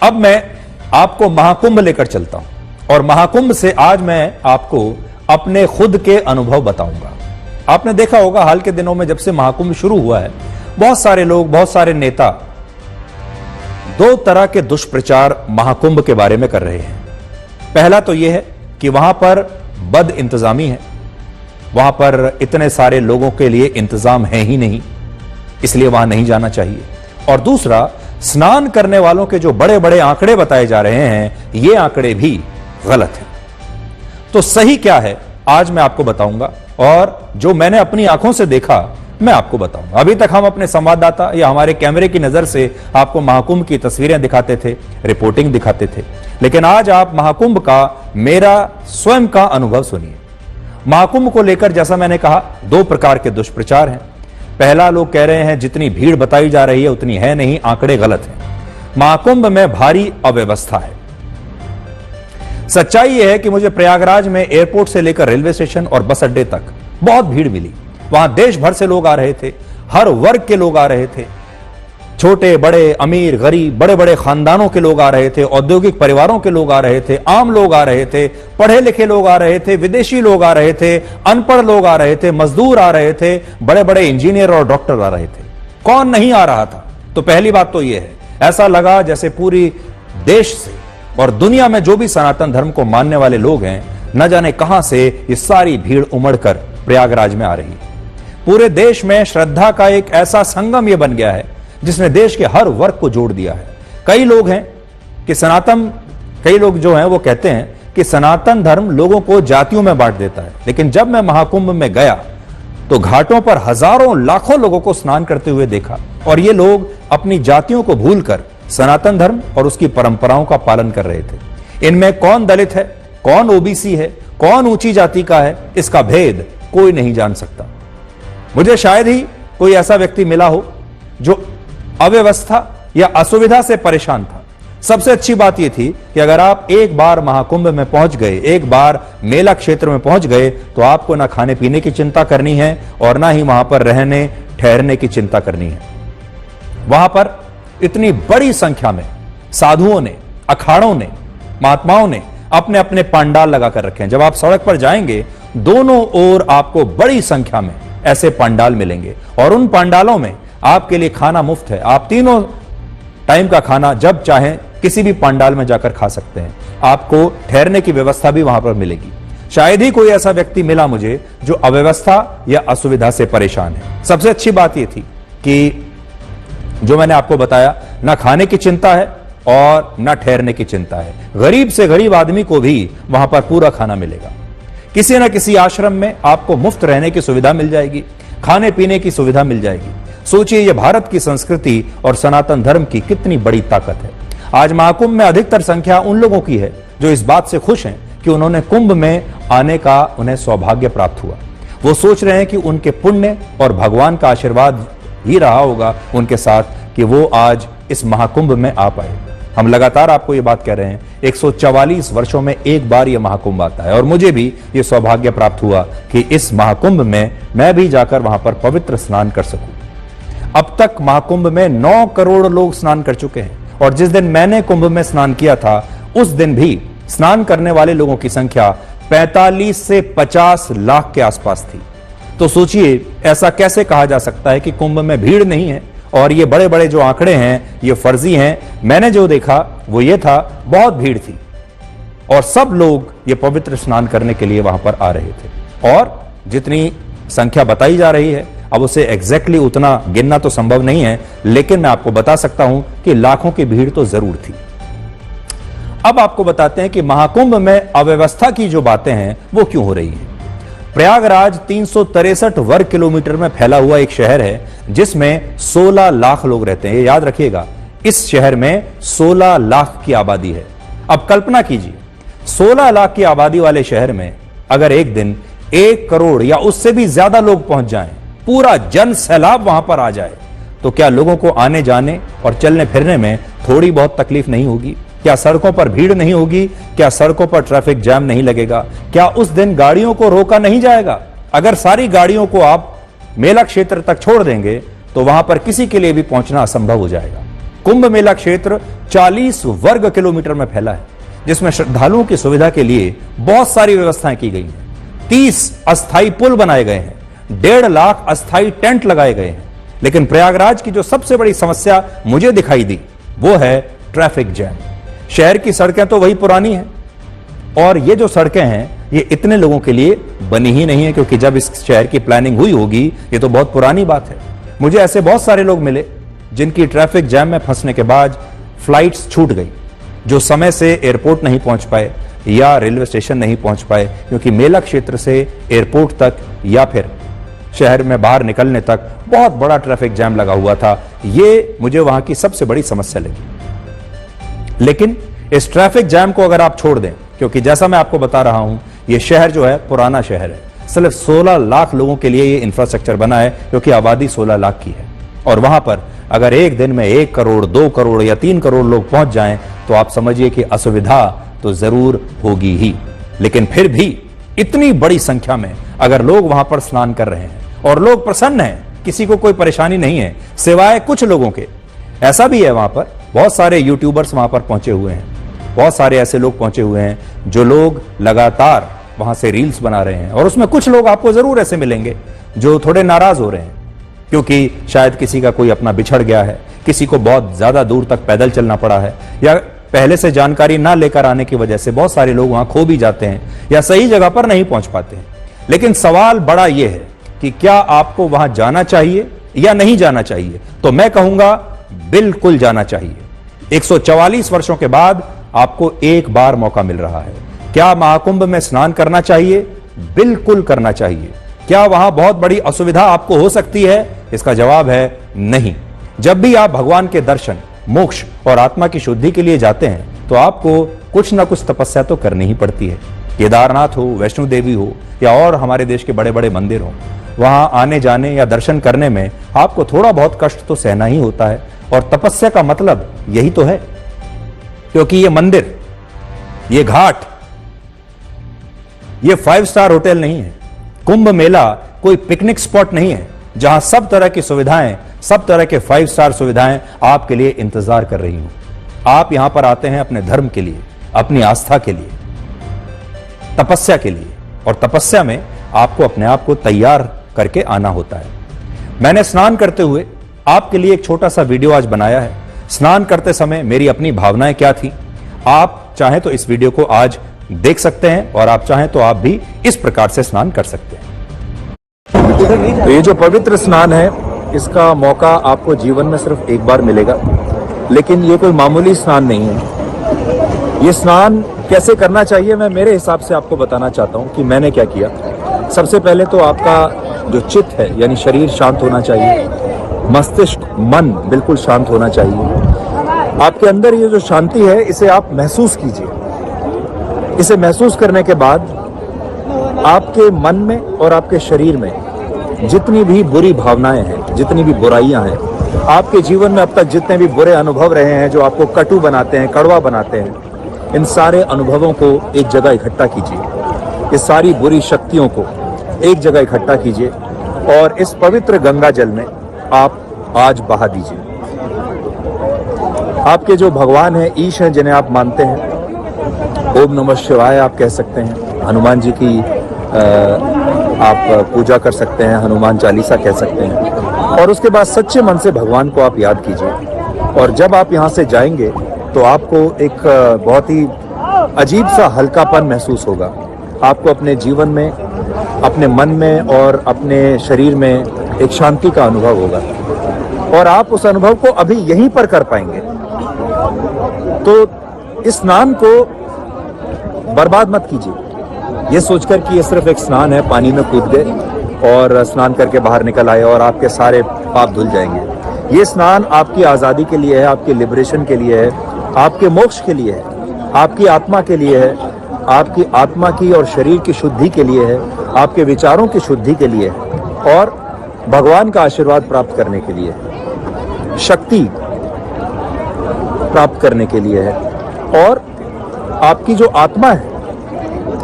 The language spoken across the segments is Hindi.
अब मैं आपको महाकुंभ लेकर चलता हूं और महाकुंभ से आज मैं आपको अपने खुद के अनुभव बताऊंगा। आपने देखा होगा हाल के दिनों में जब से महाकुंभ शुरू हुआ है, बहुत सारे लोग, बहुत सारे नेता दो तरह के दुष्प्रचार महाकुंभ के बारे में कर रहे हैं। पहला तो यह है कि वहां पर बद इंतजामी है, वहां पर इतने सारे लोगों के लिए इंतजाम है ही नहीं, इसलिए वहां नहीं जाना चाहिए। और दूसरा, स्नान करने वालों के जो बड़े बड़े आंकड़े बताए जा रहे हैं, ये आंकड़े भी गलत हैं। तो सही क्या है आज मैं आपको बताऊंगा, और जो मैंने अपनी आंखों से देखा मैं आपको बताऊंगा। अभी तक हम अपने संवाददाता या हमारे कैमरे की नजर से आपको महाकुंभ की तस्वीरें दिखाते थे, रिपोर्टिंग दिखाते थे, लेकिन आज आप महाकुंभ का मेरा स्वयं का अनुभव सुनिए। महाकुंभ को लेकर जैसा मैंने कहा, दो प्रकार के दुष्प्रचार हैं। पहला, लोग कह रहे हैं जितनी भीड़ बताई जा रही है उतनी है नहीं, आंकड़े गलत हैं, महाकुंभ में भारी अव्यवस्था है। सच्चाई यह है कि मुझे प्रयागराज में एयरपोर्ट से लेकर रेलवे स्टेशन और बस अड्डे तक बहुत भीड़ मिली। वहां देश भर से लोग आ रहे थे, हर वर्ग के लोग आ रहे थे, छोटे बड़े, अमीर गरीब, बड़े बड़े खानदानों के लोग आ रहे थे, औद्योगिक परिवारों के लोग आ रहे थे, आम लोग आ रहे थे, पढ़े लिखे लोग आ रहे थे, विदेशी लोग आ रहे थे, अनपढ़ लोग आ रहे थे, मजदूर आ रहे थे, बड़े बड़े इंजीनियर और डॉक्टर आ रहे थे। कौन नहीं आ रहा था? तो पहली बात तो यह है, ऐसा लगा जैसे पूरी देश से और दुनिया में जो भी सनातन धर्म को मानने वाले लोग हैं, न जाने कहां से ये सारी भीड़ उमड़कर प्रयागराज में आ रही है। पूरे देश में श्रद्धा का एक ऐसा संगम यह बन गया है जिसने देश के हर वर्ग को जोड़ दिया है। कई लोग जो हैं वो कहते हैं कि सनातन धर्म लोगों को जातियों में बांट देता है, लेकिन जब मैं महाकुंभ में गया तो घाटों पर हजारों लाखों लोगों को स्नान करते हुए देखा, और ये लोग अपनी जातियों को भूलकर सनातन धर्म और उसकी परंपराओं का पालन कर रहे थे। इनमें कौन दलित है, कौन ओबीसी है, कौन ऊंची जाति का है, इसका भेद कोई नहीं जान सकता। मुझे शायद ही कोई ऐसा व्यक्ति मिला हो जो अव्यवस्था या असुविधा से परेशान था। सबसे अच्छी बात यह थी कि अगर आप एक बार महाकुंभ में पहुंच गए, एक बार मेला क्षेत्र में पहुंच गए, तो आपको ना खाने पीने की चिंता करनी है और ना ही वहां पर रहने ठहरने की चिंता करनी है। वहां पर इतनी बड़ी संख्या में साधुओं ने, अखाड़ों ने, महात्माओं ने अपने अपने पंडाल लगाकर रखे हैं। जब आप सड़क पर जाएंगे, दोनों ओर आपको बड़ी संख्या में ऐसे पंडाल मिलेंगे, और उन पंडालों में आपके लिए खाना मुफ्त है। आप तीनों टाइम का खाना जब चाहें किसी भी पंडाल में जाकर खा सकते हैं। आपको ठहरने की व्यवस्था भी वहां पर मिलेगी। शायद ही कोई ऐसा व्यक्ति मिला मुझे जो अव्यवस्था या असुविधा से परेशान है। सबसे अच्छी बात यह थी कि जो मैंने आपको बताया, ना खाने की चिंता है और ना ठहरने की चिंता है। गरीब से गरीब आदमी को भी वहां पर पूरा खाना मिलेगा। किसी न किसी आश्रम में आपको मुफ्त रहने की सुविधा मिल जाएगी, खाने पीने की सुविधा मिल जाएगी। सोचिए, यह भारत की संस्कृति और सनातन धर्म की कितनी बड़ी ताकत है। आज महाकुंभ में अधिकतर संख्या उन लोगों की है जो इस बात से खुश हैं कि उन्होंने कुंभ में आने का उन्हें सौभाग्य प्राप्त हुआ। वो सोच रहे हैं कि उनके पुण्य और भगवान का आशीर्वाद ही रहा होगा उनके साथ कि वो आज इस महाकुंभ में आ पाए। हम लगातार आपको ये बात कह रहे हैं, 144 वर्षों में एक बार ये महाकुंभ आता है, और मुझे भी ये सौभाग्य प्राप्त हुआ कि इस महाकुंभ में मैं भी जाकर वहां पर पवित्र स्नान कर सकूं। अब तक महाकुंभ में 9 करोड़ लोग स्नान कर चुके हैं, और जिस दिन मैंने कुंभ में स्नान किया था उस दिन भी स्नान करने वाले लोगों की संख्या 45 से 50 लाख के आसपास थी। तो सोचिए, ऐसा कैसे कहा जा सकता है कि कुंभ में भीड़ नहीं है, और ये बड़े बड़े जो आंकड़े हैं ये फर्जी हैं। मैंने जो देखा वो ये था, बहुत भीड़ थी और सब लोग ये पवित्र स्नान करने के लिए वहां पर आ रहे थे। और जितनी संख्या बताई जा रही है, अब उसे एग्जैक्टली उतना गिनना तो संभव नहीं है, लेकिन मैं आपको बता सकता हूं कि लाखों की भीड़ तो जरूर थी। अब आपको बताते हैं कि महाकुंभ में अव्यवस्था की जो बातें हैं वो क्यों हो रही हैं। प्रयागराज 363 वर्ग किलोमीटर में फैला हुआ एक शहर है जिसमें 16 लाख लोग रहते हैं। ये याद रखिएगा, इस शहर में 16 लाख की आबादी है। अब कल्पना कीजिए, 16 लाख की आबादी वाले शहर में अगर एक दिन 1 करोड़ या उससे भी ज्यादा लोग पहुंच जाएं, पूरा जन सैलाब वहां पर आ जाए, तो क्या लोगों को आने जाने और चलने फिरने में थोड़ी बहुत तकलीफ नहीं होगी? क्या सड़कों पर भीड़ नहीं होगी? क्या सड़कों पर ट्रैफिक जैम नहीं लगेगा? क्या उस दिन गाड़ियों को रोका नहीं जाएगा? अगर सारी गाड़ियों को आप मेला क्षेत्र तक छोड़ देंगे तो वहां पर किसी के लिए भी पहुंचना असंभव हो जाएगा। कुंभ मेला क्षेत्र 40 वर्ग किलोमीटर में फैला है, जिसमें श्रद्धालुओं की सुविधा के लिए बहुत सारी व्यवस्थाएं की गई हैं। 30 अस्थायी पुल बनाए गए हैं, 1.5 लाख अस्थायी टेंट लगाए गए हैं। लेकिन प्रयागराज की जो सबसे बड़ी समस्या मुझे दिखाई दी वो है ट्रैफिक जैम। शहर की सड़कें तो वही पुरानी हैं, और ये जो सड़कें हैं ये इतने लोगों के लिए बनी ही नहीं है, क्योंकि जब इस शहर की प्लानिंग हुई होगी, ये तो बहुत पुरानी बात है। मुझे ऐसे बहुत सारे लोग मिले जिनकी ट्रैफिक जैम में फंसने के बाद फ्लाइट्स छूट गई, जो समय से एयरपोर्ट नहीं पहुंच पाए या रेलवे स्टेशन नहीं पहुंच पाए, क्योंकि मेला क्षेत्र से एयरपोर्ट तक या फिर शहर में बाहर निकलने तक बहुत बड़ा ट्रैफिक जैम लगा हुआ था। ये मुझे वहां की सबसे बड़ी समस्या लगी। लेकिन इस ट्रैफिक जैम को अगर आप छोड़ दें, क्योंकि जैसा मैं आपको बता रहा हूं, यह शहर जो है पुराना शहर है, सिर्फ 16 लाख लोगों के लिए यह इंफ्रास्ट्रक्चर बना है, क्योंकि आबादी 16 लाख की है। और वहां पर अगर एक दिन में 1 करोड़, 2 करोड़ या 3 करोड़ लोग पहुंच जाएं, तो आप समझिए कि असुविधा तो जरूर होगी ही। लेकिन फिर भी इतनी बड़ी संख्या में अगर लोग वहां पर स्नान कर रहे हैं और लोग प्रसन्न हैं, किसी को कोई परेशानी नहीं है, सिवाय कुछ लोगों के। ऐसा भी है, वहां पर बहुत सारे यूट्यूबर्स वहां पर पहुंचे हुए हैं, बहुत सारे ऐसे लोग पहुंचे हुए हैं जो लोग लगातार वहां से रील्स बना रहे हैं। और उसमें कुछ लोग आपको जरूर ऐसे मिलेंगे जो थोड़े नाराज हो रहे हैं, क्योंकि शायद किसी का कोई अपना बिछड़ गया है, किसी को बहुत ज्यादा दूर तक पैदल चलना पड़ा है, या पहले से जानकारी ना लेकर आने की वजह से बहुत सारे लोग वहां खो भी जाते हैं या सही जगह पर नहीं पहुंच पाते हैं। लेकिन सवाल बड़ा यह है कि क्या आपको वहां जाना चाहिए या नहीं जाना चाहिए? तो मैं कहूंगा बिल्कुल जाना चाहिए। 144 वर्षों के बाद आपको एक बार मौका मिल रहा है। क्या महाकुंभ में स्नान करना चाहिए? बिल्कुल करना चाहिए। क्या वहां बहुत बड़ी असुविधा आपको हो सकती है? इसका जवाब है नहीं। जब भी आप भगवान के दर्शन, मोक्ष और आत्मा की शुद्धि के लिए जाते हैं, तो आपको कुछ ना कुछ तपस्या तो करनी ही पड़ती है। केदारनाथ हो, वैष्णो देवी हो, या और हमारे देश के बड़े बड़े मंदिर हो, वहां आने जाने या दर्शन करने में आपको थोड़ा बहुत कष्ट तो सहना ही होता है। और तपस्या का मतलब यही तो है, क्योंकि ये मंदिर, ये घाट, ये 5 स्टार होटल नहीं है। कुंभ मेला कोई पिकनिक स्पॉट नहीं है जहां सब तरह की सुविधाएं, सब तरह के 5 स्टार सुविधाएं आपके लिए इंतजार कर रही हूं। आप यहां पर आते हैं अपने धर्म के लिए, अपनी आस्था के लिए, तपस्या के लिए, और तपस्या में आपको अपने आप को तैयार करके आना होता है। मैंने स्नान करते हुए आपके लिए एक छोटा सा वीडियो आज बनाया है। स्नान करते समय मेरी अपनी भावनाएं क्या थी, आप चाहें तो इस वीडियो को आज देख सकते हैं, और आप चाहें तो आप भी इस प्रकार से स्नान कर सकते हैं। तो ये जो पवित्र स्नान है, इसका मौका आपको जीवन में सिर्फ एक बार मिलेगा, लेकिन ये कोई मामूली स्नान नहीं है। ये स्नान कैसे करना चाहिए, मैं मेरे हिसाब से आपको बताना चाहता हूं कि मैंने क्या किया। सबसे पहले तो आपका जो चित्त है, यानी शरीर शांत होना चाहिए, मस्तिष्क, मन बिल्कुल शांत होना चाहिए। आपके अंदर ये जो शांति है, इसे आप महसूस कीजिए। इसे महसूस करने के बाद आपके मन में और आपके शरीर में जितनी भी बुरी भावनाएं हैं, जितनी भी बुराइयां हैं, आपके जीवन में अब तक जितने भी बुरे अनुभव रहे हैं जो आपको कटु बनाते हैं, कड़वा बनाते हैं, इन सारे अनुभवों को एक जगह इकट्ठा कीजिए। इस सारी बुरी शक्तियों को एक जगह इकट्ठा कीजिए और इस पवित्र गंगा जल में आप आज बहा दीजिए। आपके जो भगवान हैं, ईश हैं, जिन्हें आप मानते हैं, ओम नमः शिवाय आप कह सकते हैं, हनुमान जी की आप पूजा कर सकते हैं, हनुमान चालीसा कह सकते हैं, और उसके बाद सच्चे मन से भगवान को आप याद कीजिए। और जब आप यहाँ से जाएंगे तो आपको एक बहुत ही अजीब सा हल्कापन महसूस होगा। आपको अपने जीवन में, अपने मन में और अपने शरीर में एक शांति का अनुभव होगा, और आप उस अनुभव को अभी यहीं पर कर पाएंगे। तो इस स्नान को बर्बाद मत कीजिए, ये सोचकर कि ये सिर्फ एक स्नान है, पानी में कूद गए और स्नान करके बाहर निकल आए और आपके सारे पाप धुल जाएंगे। ये स्नान आपकी आज़ादी के लिए है, आपके लिबरेशन के लिए है, आपके मोक्ष के लिए है, आपकी आत्मा के लिए है, आपकी आत्मा की और शरीर की शुद्धि के लिए है, आपके विचारों की शुद्धि के लिए है, और भगवान का आशीर्वाद प्राप्त करने के लिए, शक्ति प्राप्त करने के लिए है, और आपकी जो आत्मा है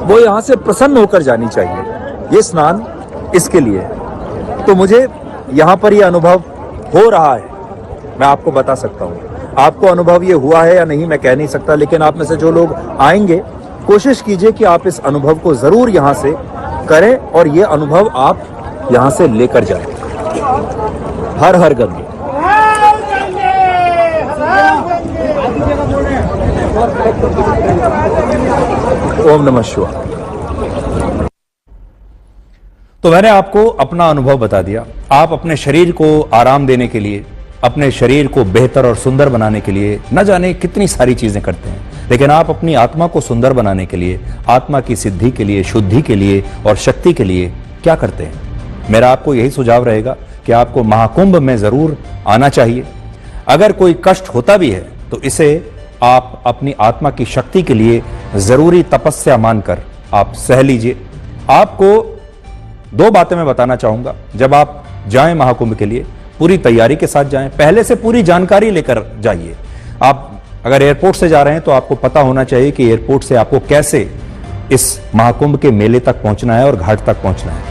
वो यहाँ से प्रसन्न होकर जानी चाहिए। ये स्नान इसके लिए है। तो मुझे यहाँ पर ये अनुभव हो रहा है, मैं आपको बता सकता हूँ। आपको अनुभव ये हुआ है या नहीं मैं कह नहीं सकता, लेकिन आप में से जो लोग आएंगे कोशिश कीजिए कि आप इस अनुभव को जरूर यहां से करें और ये अनुभव आप यहां से लेकर जाएं। हर हर गंगे। ओम नमः शिवाय। तो मैंने आपको अपना अनुभव बता दिया। आप अपने शरीर को आराम देने के लिए, अपने शरीर को बेहतर और सुंदर बनाने के लिए न जाने कितनी सारी चीजें करते हैं, लेकिन आप अपनी आत्मा को सुंदर बनाने के लिए, आत्मा की सिद्धि के लिए, शुद्धि के लिए और शक्ति के लिए क्या करते हैं? मेरा आपको यही सुझाव रहेगा कि आपको महाकुंभ में जरूर आना चाहिए। अगर कोई कष्ट होता भी है तो इसे आप अपनी आत्मा की शक्ति के लिए जरूरी तपस्या मानकर आप सह लीजिए। आपको 2 बातें मैं बताना चाहूंगा। जब आप जाएं महाकुंभ के लिए, पूरी तैयारी के साथ जाएं, पहले से पूरी जानकारी लेकर जाइए। आप अगर एयरपोर्ट से जा रहे हैं तो आपको पता होना चाहिए कि एयरपोर्ट से आपको कैसे इस महाकुंभ के मेले तक पहुंचना है और घाट तक पहुंचना है।